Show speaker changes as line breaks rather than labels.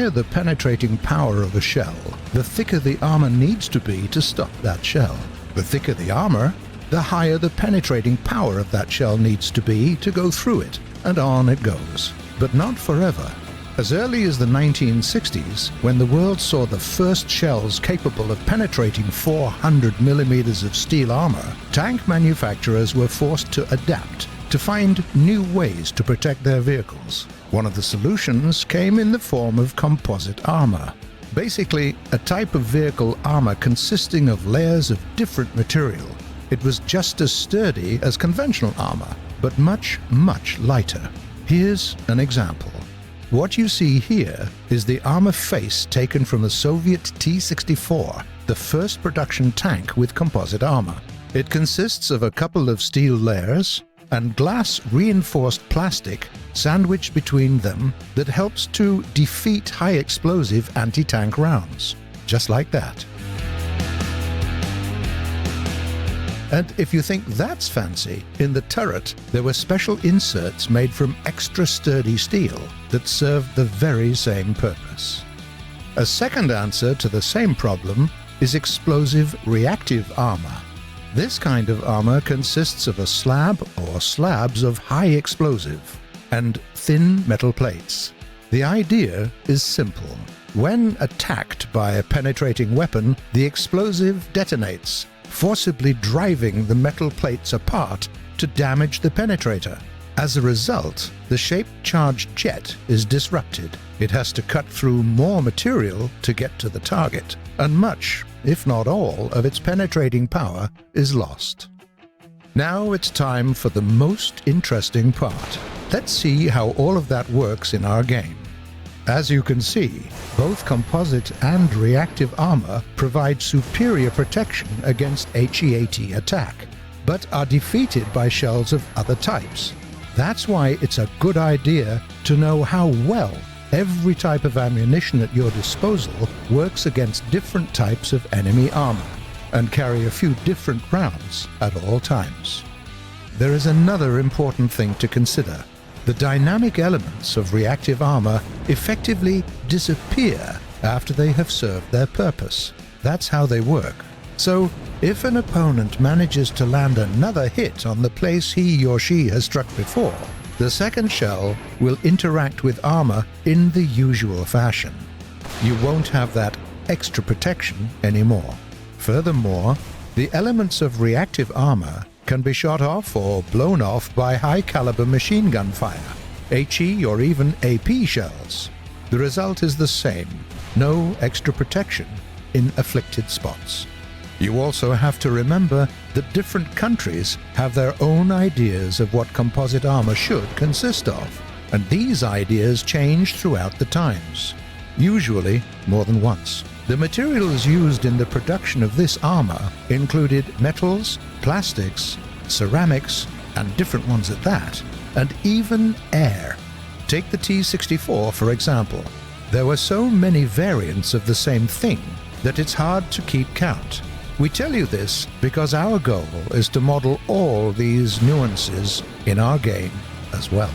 higher the penetrating power of a shell, the thicker the armor needs to be to stop that shell. The thicker the armor, the higher the penetrating power of that shell needs to be to go through it, and on it goes. But not forever. As early as the 1960s, when the world saw the first shells capable of penetrating 400 millimeters of steel armor, tank manufacturers were forced to adapt, to find new ways to protect their vehicles. One of the solutions came in the form of composite armor. Basically, a type of vehicle armor consisting of layers of different material. It was just as sturdy as conventional armor, but much, much lighter. Here's an example. What you see here is the armor face taken from the Soviet T-64, the first production tank with composite armor. It consists of a couple of steel layers and glass-reinforced plastic sandwiched between them that helps to defeat high-explosive anti-tank rounds. Just like that. And if you think that's fancy, in the turret there were special inserts made from extra sturdy steel that served the very same purpose. A second answer to the same problem is explosive reactive armor. This kind of armor consists of a slab or slabs of high explosive and thin metal plates. The idea is simple. When attacked by a penetrating weapon, the explosive detonates, forcibly driving the metal plates apart to damage the penetrator. As a result, the shape-charged jet is disrupted. It has to cut through more material to get to the target, and much, if not all, of its penetrating power is lost. Now it's time for the most interesting part. Let's see how all of that works in our game. As you can see, both composite and reactive armor provide superior protection against HE-AT attack, but are defeated by shells of other types. That's why it's a good idea to know how well every type of ammunition at your disposal works against different types of enemy armor, and carry a few different rounds at all times. There is another important thing to consider. The dynamic elements of reactive armor effectively disappear after they have served their purpose. That's how they work. So, if an opponent manages to land another hit on the place he or she has struck before, the second shell will interact with armor in the usual fashion. You won't have that extra protection anymore. Furthermore, the elements of reactive armor can be shot off or blown off by high-caliber machine gun fire, HE or even AP shells. The result is the same, no extra protection in afflicted spots. You also have to remember that different countries have their own ideas of what composite armor should consist of, and these ideas change throughout the times, usually more than once. The materials used in the production of this armor included metals, plastics, ceramics, and different ones at that, and even air. Take the T-64 for example. There were so many variants of the same thing that it's hard to keep count. We tell you this because our goal is to model all these nuances in our game as well.